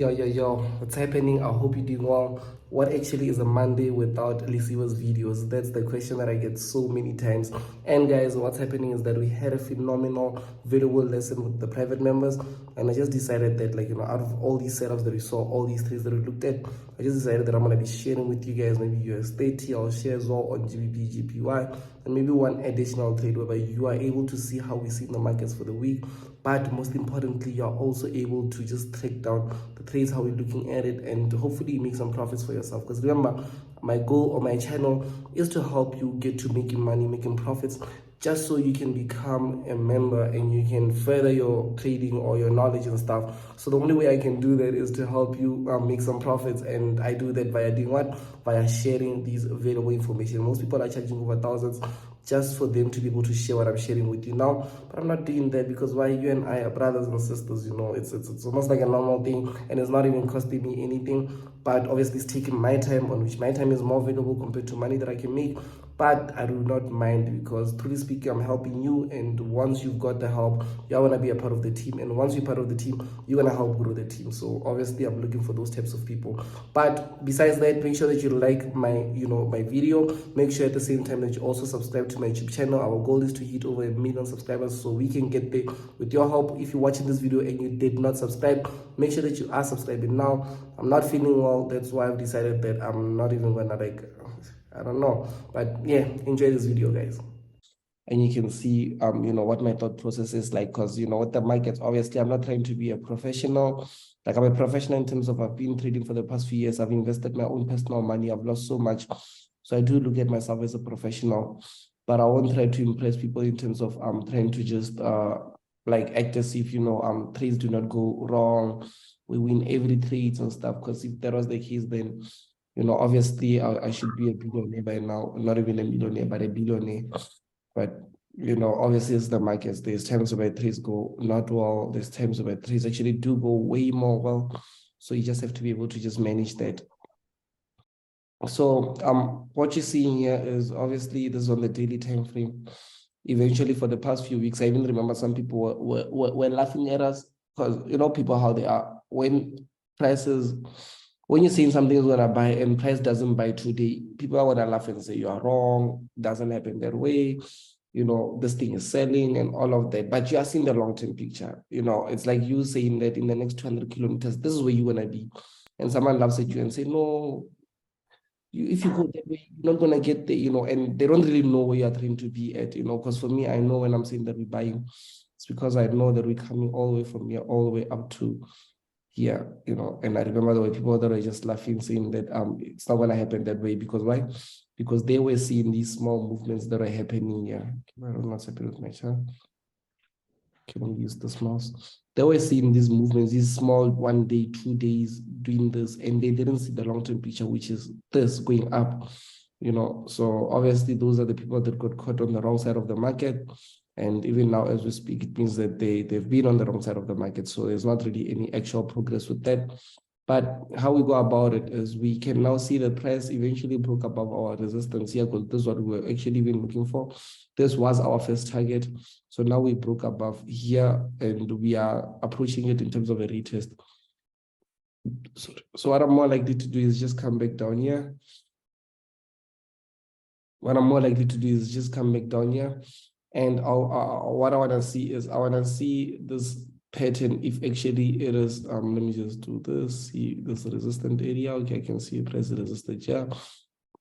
Yo, what's happening? I hope you're doing well. What actually is a Monday without Lisiwa's videos? That's the question that I get so many times. And guys, what's happening is that we had a phenomenal, valuable lesson with the private members. And I just decided that, out of all these setups that we saw, all these trades that we looked at, I just decided that I'm going to be sharing with you guys maybe US30, I'll share as well on GBP JPY, and maybe one additional trade whereby you are able to see how we see in the markets for the week. But most importantly, you're also able to just track down the trades, how we're looking at it, and hopefully make some profits for yourself. Because remember, my goal on my channel is to help you get to making money, making profits, just so you can become a member and you can further your trading or your knowledge and stuff. So the only way I can do that is to help you make some profits, and I do that via doing what? Via sharing these available information. Most people are charging over thousands just for them to be able to share what I'm sharing with you now. But I'm not doing that because why? You and I are brothers and sisters, it's almost like a normal thing, and it's not even costing me anything. But obviously it's taking my time, on which my time is more valuable compared to money that I can make. But I do not mind, because truly speaking, I'm helping you, and once you've got the help, you're gonna be a part of the team, and once you're part of the team, you're gonna help grow the team. So obviously I'm looking for those types of people. But besides that, make sure that you like my video. Make sure at the same time that you also subscribe to my YouTube channel. Our goal is to hit over 1 million subscribers, so we can get there with your help. If you're watching this video and you did not subscribe, make sure that you are subscribing now. I'm not feeling well, that's why I've decided that I'm not even gonna, I don't know. But yeah, enjoy this video, guys. And you can see what my thought process is like, because with the markets, obviously I'm not trying to be a professional. Like, I'm a professional in terms of I've been trading for the past few years. I've invested my own personal money. I've lost so much, so I do look at myself as a professional. But I won't try to impress people in terms of trying to just like act as if trades do not go wrong, we win every trade and stuff. Because if that was the case, then obviously I should be a billionaire by now. Not even a millionaire, but a billionaire. But obviously it's the markets. There's times where trades go not well. There's times where trades actually do go way more well. So you just have to be able to just manage that. So what you're seeing here is obviously this is on the daily time frame. Eventually, for the past few weeks, I even remember some people were laughing at us, because people how they are. When you're saying something is gonna buy and price doesn't buy today, people are gonna laugh and say you are wrong, doesn't happen that way, this thing is selling and all of that. But you are seeing the long-term picture. It's like you saying that in the next 200 kilometers, this is where you're gonna be. And someone laughs at you and say, no, if you go that way, you're not going to get there, and they don't really know where you're trying to be at, because for me, I know when I'm saying that we're buying, it's because I know that we're coming all the way from here, all the way up to here, and I remember the way people that were just laughing, saying that it's not going to happen that way. Because why? Because they were seeing these small movements that are happening here. I don't know what's happening with my chart. Can we use this mouse? They were seeing these movements, these small 1 day, 2 days doing this, and they didn't see the long-term picture, which is this going up, So obviously those are the people that got caught on the wrong side of the market. And even now, as we speak, it means that they've been on the wrong side of the market. So there's not really any actual progress with that. But how we go about it is we can now see the price eventually broke above our resistance here, because this is what we were actually been looking for. This was our first target. So now we broke above here and we are approaching it in terms of a retest. So what I'm more likely to do is just come back down here. What I'm more likely to do is just come back down here. And what I want to see is I want to see this pattern, if actually it is, let me just do this, see this resistant area. Okay, I can see it as resisted here.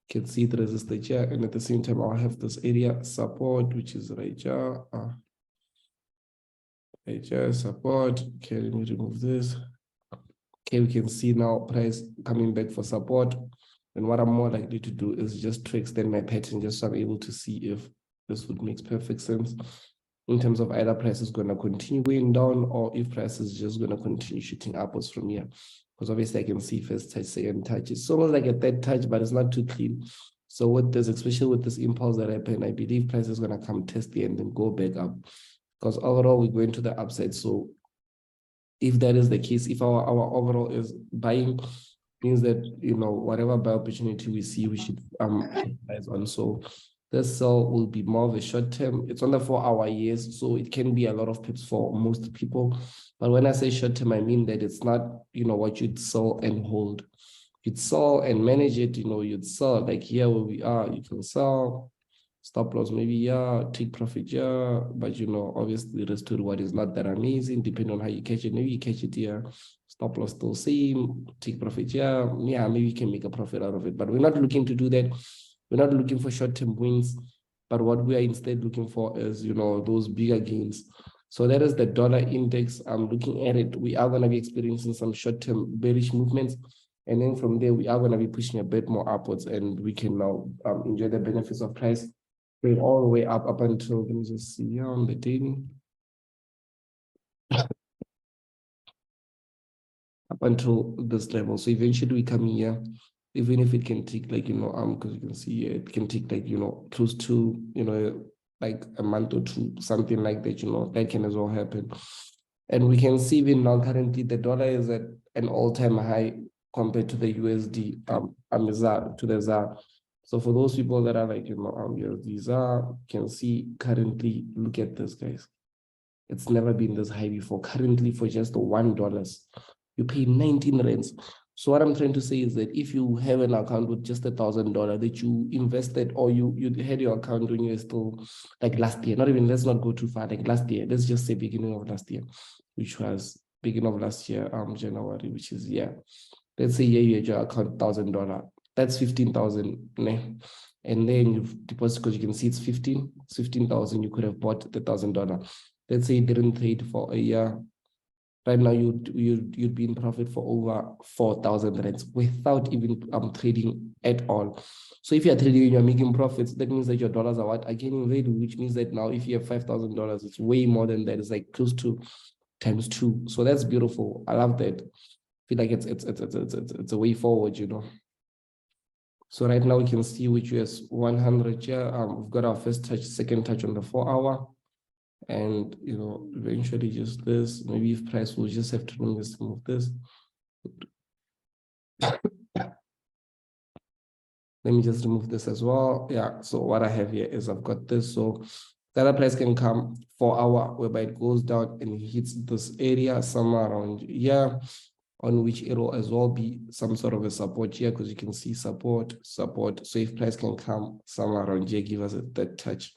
Can see it resisted here, and at the same time I'll have this area support, which is right here. Right here, support. Okay, let me remove this. Okay, we can see now price coming back for support. And what I'm more likely to do is just to extend my pattern, just so I'm able to see if this would make perfect sense in terms of either price is going to continue going down, or if price is just going to continue shooting upwards from here. Because obviously I can see first touch, second touch. It's almost like a third touch, but it's not too clean. So with this, especially with this impulse that happened, I believe price is going to come test the end and go back up. Because overall, we're going to the upside. So if that is the case, if our overall is buying, means that whatever buy opportunity we see, we should capitalize on. So This sell will be more of a short term. It's on the 4-hour years, so it can be a lot of pips for most people. But when I say short term, I mean that it's not, what you'd sell and hold. You'd sell and manage it, you'd sell like here where we are, you can sell, stop loss maybe, yeah, take profit, yeah, but obviously the risk to reward is not that amazing, depending on how you catch it. Maybe you catch it here, stop loss still same, take profit, yeah, maybe you can make a profit out of it, but we're not looking to do that. We're not looking for short-term wins, but what we are instead looking for is, those bigger gains. So that is the dollar index. I'm looking at it. We are going to be experiencing some short-term bearish movements. And then from there, we are going to be pushing a bit more upwards, and we can now enjoy the benefits of price going all the way up until, let me just see here on the daily. Up until this level. So eventually we come here, even if it can take like, because you can see here, it can take like, close to, like a month or two, something like that, that can as well happen. And we can see even now currently the dollar is at an all-time high compared to the USD, to the ZAR. So for those people that are like, USD ZAR, can see currently, look at this, guys. It's never been this high before. Currently, for just $1, you pay 19 rands. So what I'm trying to say is that if you have an account with just $1,000 that you invested, or you had your account when you were still like last year, not even, let's not go too far, like last year, let's just say beginning of last year, which was beginning of last year, January, which is, yeah. Let's say you had your account $1,000. That's 15,000. And then you've deposited, because you can see it's 15,000. You could have bought the $1,000. Let's say you didn't trade for a year. Right now, you'd be in profit for over 4,000 rands without even trading at all. So if you're trading and you're making profits, that means that your dollars are what? Are gaining value, which means that now if you have $5,000, it's way more than that. It's like close to ×2. So that's beautiful. I love that. I feel like it's a way forward, So right now we can see which is 100 here. We've got our first touch, second touch on the 4-hour. And, eventually just this, maybe if price will just have to move this. Let me just remove this as well. Yeah, so what I have here is I've got this. So the other price can come 4-hour, whereby it goes down and hits this area somewhere around here, on which it will as well be some sort of a support here, because you can see support. So if price can come somewhere around here, give us that touch.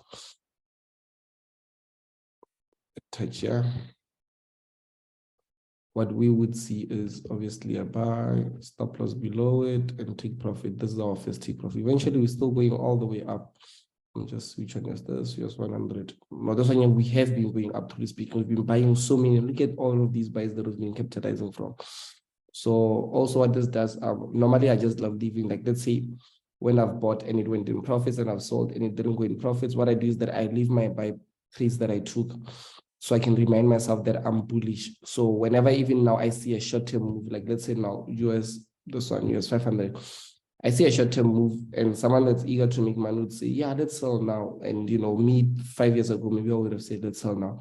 Here. What we would see is obviously a buy, stop loss below it, and take profit. This is our first take profit. Eventually, we're still going all the way up. I'm just which one is this? Here's 100. Now, this one we have been going up, to speaking. We've been buying so many. Look at all of these buys that we've been capitalizing from. So also what this does, normally I just love leaving, like, let's say when I've bought and it went in profits and I've sold and it didn't go in profits, what I do is that I leave my buy trades that I took, so I can remind myself that I'm bullish. So whenever even now I see a short-term move, like let's say now this one, US 500, I see a short-term move and someone that's eager to make money would say, yeah, let's sell now. And, me 5 years ago, maybe I would have said, let's sell now.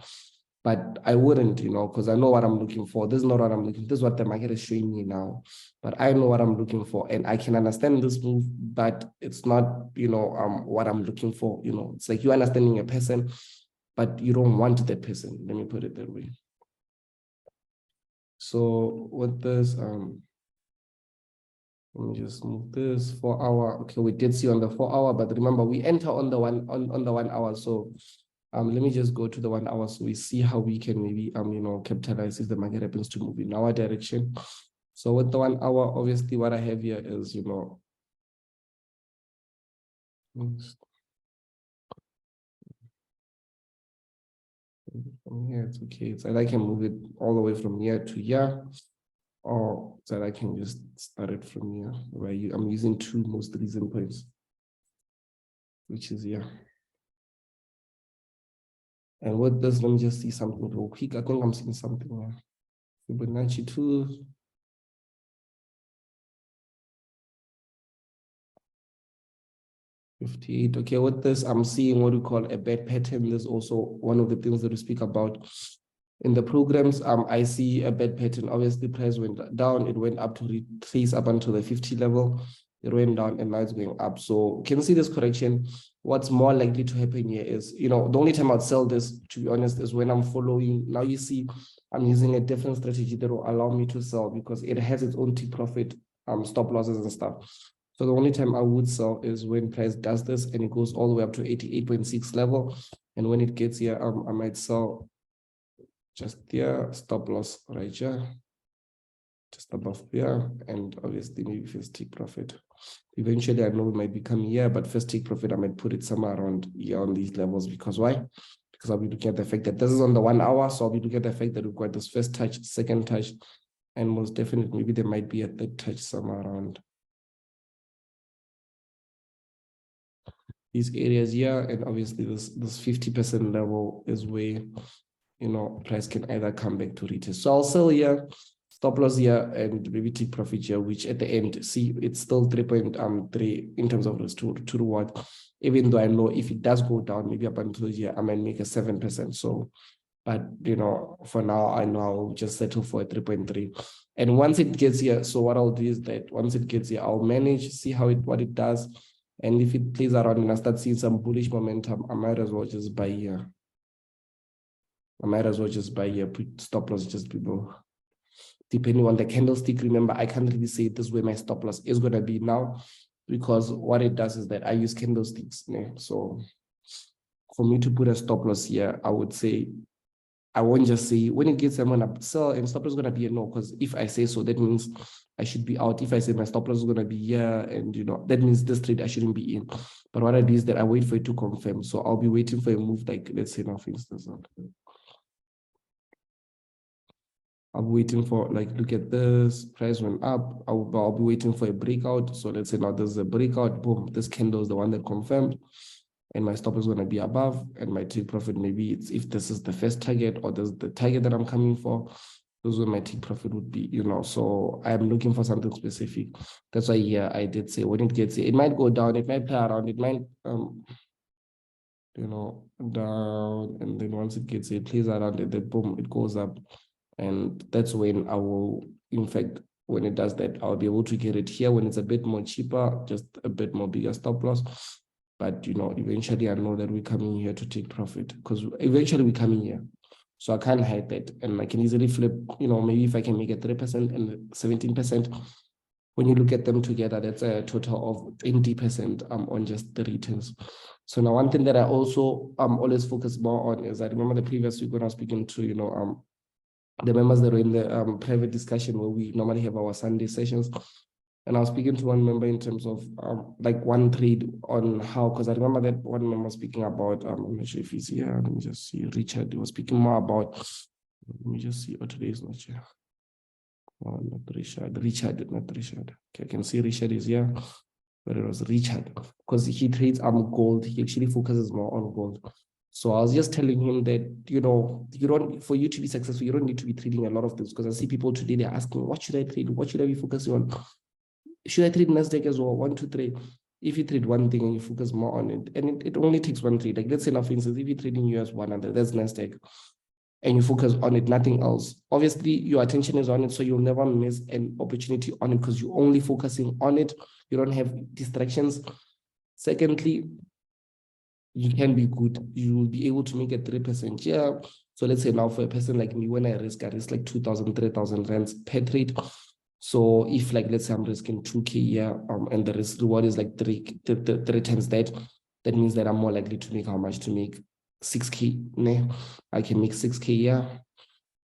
But I wouldn't, because I know what I'm looking for. This is not what I'm looking for. This is what the market is showing me now. But I know what I'm looking for. And I can understand this move, but it's not, what I'm looking for. It's like you understanding a person, but you don't want that person. Let me put it that way. So with this, let me just move this 4-hour. Okay, we did see on the 4-hour, but remember we enter on the 1 hour. So let me just go to the 1 hour so we see how we can maybe capitalize if the market happens to move in our direction. So with the 1 hour, obviously what I have here is from here, it's okay. So I can move it all the way from here to here, or that I can just start it from here, where I'm using 2 most recent points, which is here. And with this, let me just see something real quick. I think I'm seeing something here. Fibonacci 2. $58. Okay, with this, I'm seeing what we call a bad pattern. There's also one of the things that we speak about in the programs. I see a bad pattern. Obviously, price went down. It went up to retrace up until the 50 level. It went down and now it's going up. So you can see this correction. what's more likely to happen here is, the only time I'd sell this, to be honest, is when I'm following. Now you see, I'm using a different strategy that will allow me to sell because it has its own take profit, stop losses and stuff. So the only time I would sell is when price does this and it goes all the way up to 88.6 level. And when it gets here, I might sell just there, stop loss right here, just above here, and obviously maybe first take profit. Eventually, I know it might become here, but first take profit, I might put it somewhere around here on these levels. Because why? Because I'll be looking at the fact that this is on the 1 hour. So I'll be looking at the fact that we've got this first touch, second touch, and most definitely, maybe there might be a third touch somewhere around these areas here. And obviously, this 50% level is where, price can either come back to retest. So I'll sell here, stop loss here, and maybe take profit here, which at the end, see, it's still 3.3 in terms of risk to reward. Even though I know if it does go down, maybe up until here, I might make a 7%. So, but for now, I know I'll just settle for a 3.3. And once it gets here, so what I'll do is that once it gets here, I'll manage, see what it does. And if it plays around and I start seeing some bullish momentum, I might as well just buy here. Put stop loss just below. Depending on the candlestick, remember, I can't really say this way my stop loss is going to be now, because what it does is that I use candlesticks. So for me to put a stop loss here, I would say, I won't just say when it gets, I'm going to sell and stop loss is going to be a no, because if I say so, that means I should be out. If I say my stop loss is going to be here, and that means this trade I shouldn't be in. But what I do is that I wait for it to confirm. So I'll be waiting for a move, like let's say now, for instance, I'm waiting for, look at this, price went up. I'll be waiting for a breakout. So let's say now there's a breakout, boom, this candle is the one that confirmed, and my stop is going to be above, and my take profit, maybe it's if this is the first target or this is the target that I'm coming for, those where my take profit would be, so I'm looking for something specific. That's why here I did say when it gets here, it might go down, it might play around, it might, down, and then once it gets here, it plays around, and then boom, it goes up. And that's when I will, in fact, when it does that, I'll be able to get it here when it's a bit more cheaper, just a bit more bigger stop loss. But, eventually I know that we're coming here to take profit, because eventually we're coming here. So I can't hide that. And I can easily flip, maybe if I can make a 3% and 17%, when you look at them together, that's a total of 20% on just the returns. So now one thing that I also always focus more on is, I remember the previous week when I was speaking to, the members that were in the private discussion where we normally have our Sunday sessions. And I was speaking to one member in terms of one trade on how, because I remember that one member speaking about, I'm not sure if he's here, let me just see, Richard, he was speaking more about, let me just see, today is not here. Oh, not Richard, not Richard. Okay, I can see Richard is here, but it was Richard, because he trades gold. He actually focuses more on gold. So I was just telling him that, for you to be successful, you don't need to be trading a lot of things, because I see people today, they're asking, what should I trade? What should I be focusing on? Should I trade Nasdaq as well? 1, 2, 3. If you trade one thing and you focus more on it, and it only takes one trade. Like let's say now, for instance, if you're trading US 100, that's Nasdaq, and you focus on it, nothing else. Obviously, your attention is on it, so you'll never miss an opportunity on it because you're only focusing on it. You don't have distractions. Secondly, you can be good. You will be able to make a 3%. Yeah. So let's say now for a person like me, when I risk like 2,000, 3,000 rands per trade. So if let's say I'm risking 2K here, and the risk reward is like three times that, that means that I'm more likely to make how much? To make 6K. Né? I can make 6K here.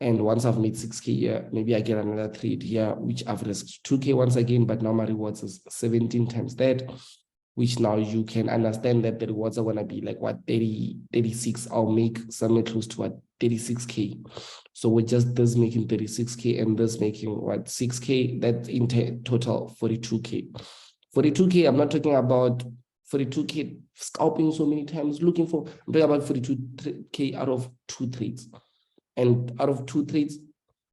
And once I've made 6K here, maybe I get another trade here, which I've risked 2K once again, but now my rewards is 17 times that, which now you can understand that the rewards are going to be like what, 30, 36. I'll make somewhere close to what, 36K. So with just this making 36K and this making what, 6K, that's in total 42K. 42K, I'm not talking about 42K scalping so many times, I'm talking about 42K out of 2 trades. And out of 2 trades,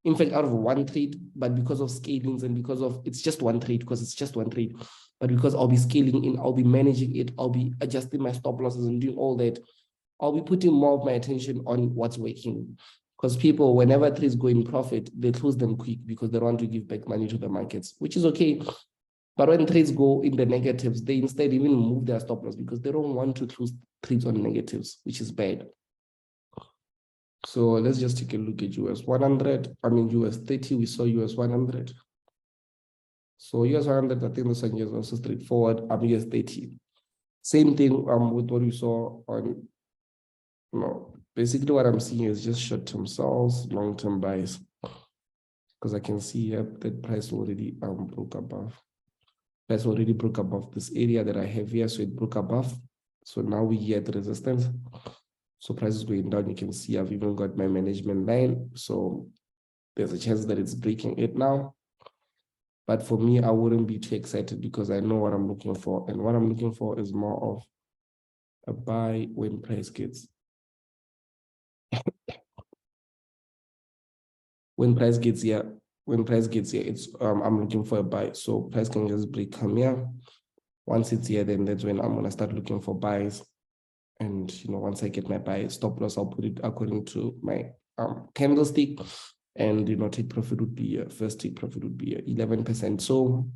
in fact, out of 1 trade, but because of scalings and because of, it's just 1 trade, because it's just 1 trade, but because I'll be scaling in, I'll be managing it, I'll be adjusting my stop losses and doing all that, I'll be putting more of my attention on what's working. Because people, whenever trades go in profit, they close them quick because they want to give back money to the markets, which is okay. But when trades go in the negatives, they instead even move their stop loss because they don't want to close trades on negatives, which is bad. So let's just take a look at US 100. I mean, US 30, we saw US 100. So US 100, I think this one is also straightforward. US 30. Same thing with what we saw on, basically what I'm seeing is just short-term sells, long-term buys. Because I can see here that price already broke above. Price already broke above this area that I have here, so it broke above. So now we here at the resistance. So price is going down. You can see I've even got my management line. So there's a chance that it's breaking it now. But for me, I wouldn't be too excited because I know what I'm looking for. And what I'm looking for is more of a buy when price gets. When price gets here, it's I'm looking for a buy. So price can just break come here. Once it's here, then that's when I'm gonna start looking for buys. And once I get my buy stop loss, I'll put it according to my candlestick. And take profit would be first take profit would be 11%. So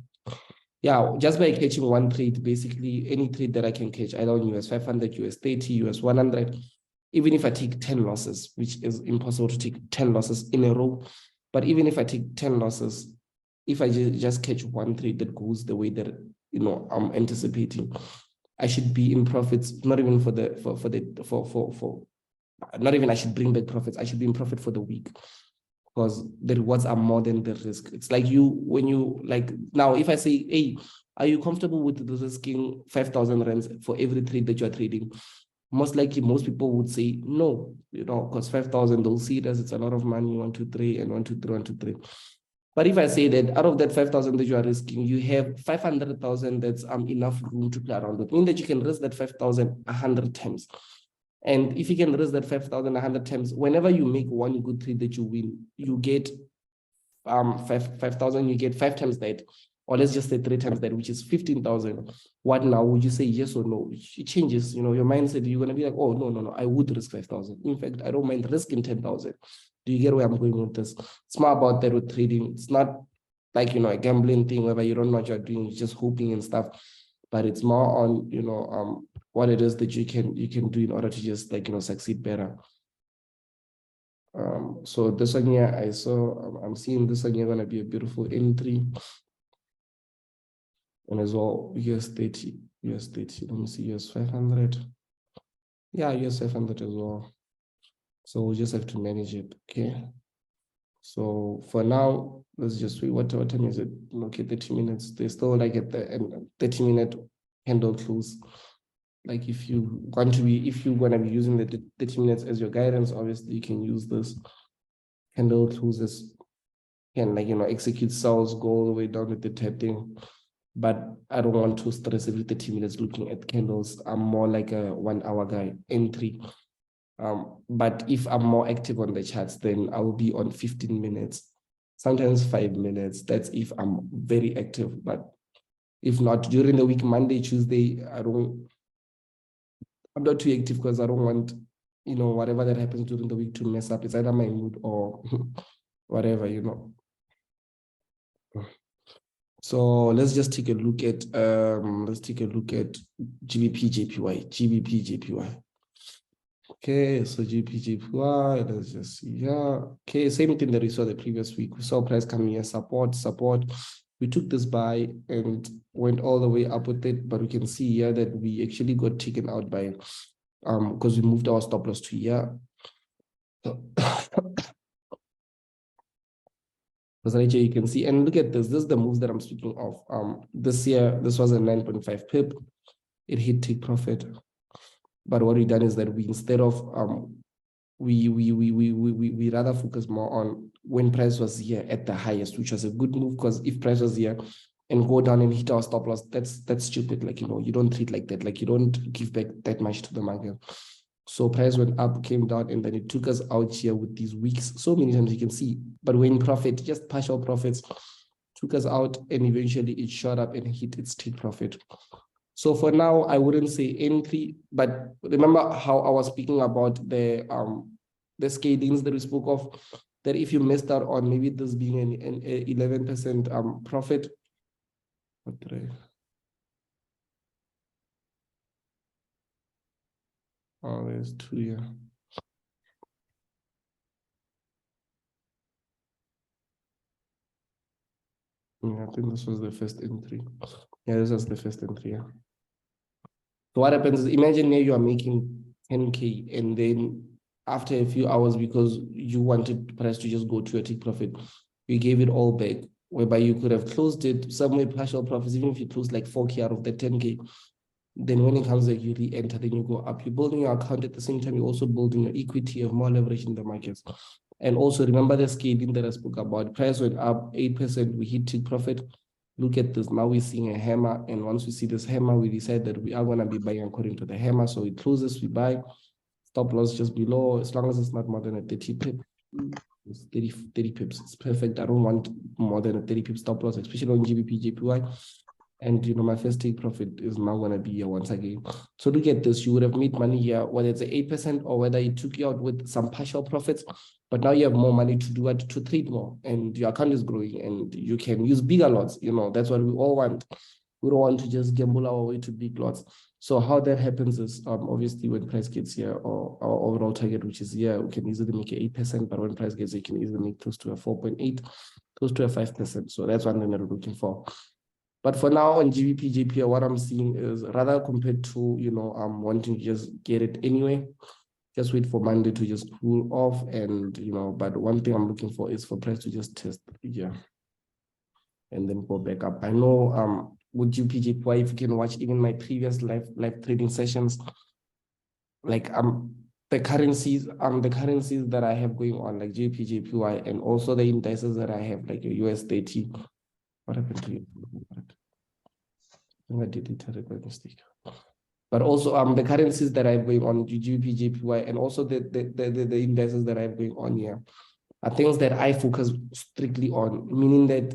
yeah, just by catching one trade, basically any trade that I can catch, either on US 500, US 30, US 100, even if I take 10 losses, which is impossible to take 10 losses in a row. But even if I take 10 losses, if I just catch one trade that goes the way that I'm anticipating, I should be in profits, not even not even I should bring back profits. I should be in profit for the week because the rewards are more than the risk. It's like now, if I say, hey, are you comfortable with the risking 5,000 rands for every trade that you're trading? Most likely, most people would say no, because 5,000, they'll see it as it's a lot of money, 1, 2, 3, and 1, 2, 3, 1, 2, 3. But if I say that out of that 5,000 that you are risking, you have 500,000 that's enough room to play around with, meaning that you can risk that 5,000 100 times. And if you can risk that 5,000 100 times, whenever you make one good trade that you win, you get 5,000, you get 5 times that, or let's just say 3 times that, which is 15,000. What now? Would you say yes or no? It changes, your mindset. You're going to be like, oh, no, I would risk 5,000. In fact, I don't mind risking 10,000. Do you get where I'm going with this? It's more about that with trading. It's not like, a gambling thing where you don't know what you're doing, you're just hoping and stuff. But it's more on, what it is that you can do in order to just succeed better. So this one here, I'm seeing this one here going to be a beautiful entry. And as well, US 30. Let me see, US 500. Yeah, US 500 as well. So we'll just have to manage it, okay? So for now, let's just wait. What time is it? Okay, 30 minutes. They're still like at the end, 30-minute candle close. Like if you're going to be using the 30 minutes as your guidance, obviously you can use this candle closes, can execute sales, go all the way down with the tapping. But I don't want to stress every 30 minutes looking at candles. I'm more like a 1 hour guy, entry. But if I'm more active on the charts, then I will be on 15 minutes, sometimes 5 minutes. That's if I'm very active. But if not, during the week, Monday, Tuesday, I'm not too active because I don't want, whatever that happens during the week to mess up. It's either my mood or whatever, So let's just take a look at GBP JPY. Okay, so GBP JPY, let's just see here. Okay, same thing that we saw the previous week. We saw price coming here, support. We took this buy and went all the way up with it, but we can see here that we actually got taken out by because we moved our stop loss to here. You can see, and look at this. This is the moves that I'm speaking of. This year, this was a 9.5 pip. It hit take profit. But what we done is that we, instead of we rather focus more on when price was here at the highest, which was a good move, because if price was here and go down and hit our stop loss, that's stupid. Like, you don't treat like that. Like, you don't give back that much to the market. So price went up, came down, and then it took us out here with these weeks. So many times you can see, but when profit, just partial profits, took us out, and eventually it shot up and hit its take profit. So for now, I wouldn't say entry, but remember how I was speaking about the scalings that we spoke of, that if you missed out on maybe this being an 11% profit, What did I? Oh, there's 2 here. Yeah, I think this was the first entry. Yeah, this was the first entry. Yeah. So what happens is, imagine here you are making 10K, and then after a few hours, because you wanted price to just go to your take profit, you gave it all back, whereby you could have closed it somewhere partial profits, even if you close like 4K out of the 10K. Then when it comes like you re-enter, then you go up. You're building your account at the same time, you're also building your equity, of more leverage in the markets. And also remember the scaling that I spoke about. Price went up 8%, we hit take profit. Look at this. Now we're seeing a hammer. And once we see this hammer, we decide that we are going to be buying according to the hammer. So it closes, we buy. Stop loss just below, as long as it's not more than a 30 pip. It's 30 pips. It's perfect. I don't want more than a 30 pip stop loss, especially on GBP JPY. And my first take profit is now going to be here once again. So look at this. You would have made money here, whether it's 8% or whether it took you out with some partial profits. But now you have more money to do it, to trade more, and your account is growing, and you can use bigger lots. That's what we all want. We don't want to just gamble our way to big lots. So how that happens is, obviously when price gets here, or our overall target, which is here, we can easily make 8%, but when price gets here, you can easily make close to a 4.8, close to a 5%. So that's what I'm looking for. But for now on GBP JPY, what I'm seeing is, rather compared to, wanting to just get it anyway, just wait for Monday to just cool off. And, but one thing I'm looking for is for price to just test here and then go back up. I know with GBP JPY, if you can watch even my previous live trading sessions, like the currencies that I have going on, like GBP JPY, and also the indices that I have, like US30. What happened to you? I deleted it by mistake. But also the currencies that I'm going on, GBP JPY, and also the indices that I'm going on here are things that I focus strictly on, meaning that,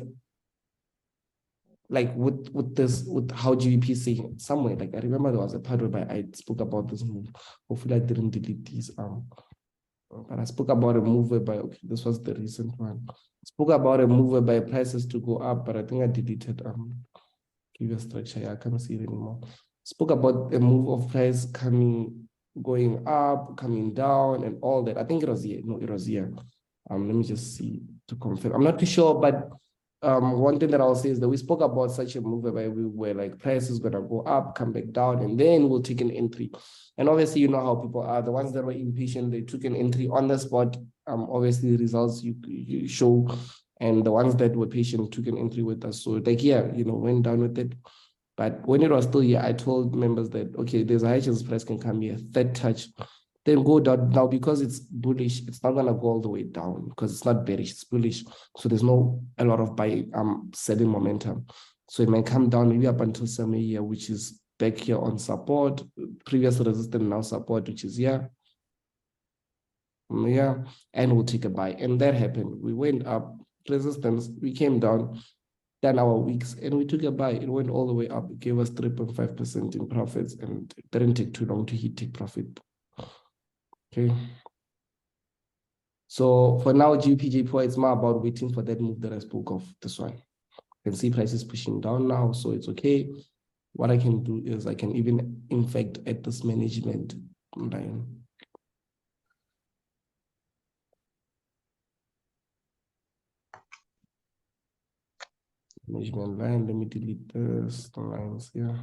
like with how GBP is saying somewhere, like I remember there was a part where I spoke about this move. Hopefully I didn't delete these. But I spoke about a move whereby, okay, this was the recent one. Spoke about a move whereby prices to go up, but I think I deleted give a structure. Yeah, I can't see it anymore. Spoke about a move of price going up, coming down, and all that. I think it was here. No, it was here. Let me just see to confirm. I'm not too sure, but one thing that I'll say is that we spoke about such a move where we were like, price is gonna go up, come back down, and then we'll take an entry. And obviously, you know how people are. The ones that were impatient, they took an entry on the spot. Obviously, the results you show, and the ones that were patient took an entry with us. So like, yeah, went down with it. But when it was still here, I told members that, okay, there's a high chance price can come here, third touch, then go down. Now, because it's bullish, it's not going to go all the way down because it's not bearish, it's bullish. So there's no a lot of buy selling momentum. So it might come down maybe up until somewhere here, which is back here on support, previous resistance, now support, which is here. Yeah, and we'll take a buy. And that happened. We went up, resistance, we came down, 10 hour weeks, and we took a buy. It went all the way up. It gave us 3.5% in profits, and it didn't take too long to hit take profit. Okay. So for now, GBP JPY, it's more about waiting for that move that I spoke of, this one. You can see prices pushing down now, so it's okay. What I can do is I can even, in fact, add this management line. Management line, let me delete this lines here.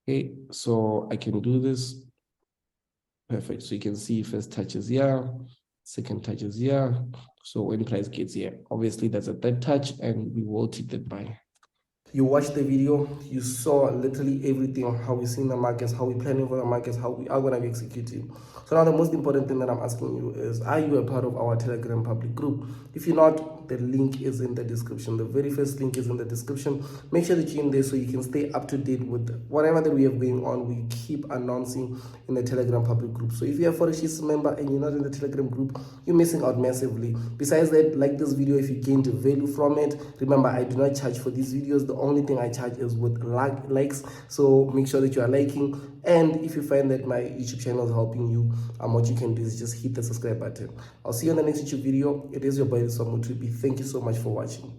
Okay, so I can do this. Perfect. So you can see first touches here, second touches here. So when price gets here, obviously that's a third touch, and we will take that buy. You watched the video, you saw literally everything, how we see in the markets, how we're planning for the markets, how we are going to be executing. So now the most important thing that I'm asking you is, are you a part of our Telegram public group? If you're not, the link is in the description. The very first link is in the description. Make sure that you're in there so you can stay up to date with whatever that we have going on. We keep announcing in the Telegram public group. So if you're a Forex member and you're not in the Telegram group, you're missing out massively. Besides that, like this video if you gained value from it. Remember, I do not charge for these videos. The only thing I charge is with likes. So make sure that you are liking. And if you find that my YouTube channel is helping you, what you can do is just hit the subscribe button. I'll see you on the next YouTube video. It is your boy Samutubi. Thank you so much for watching.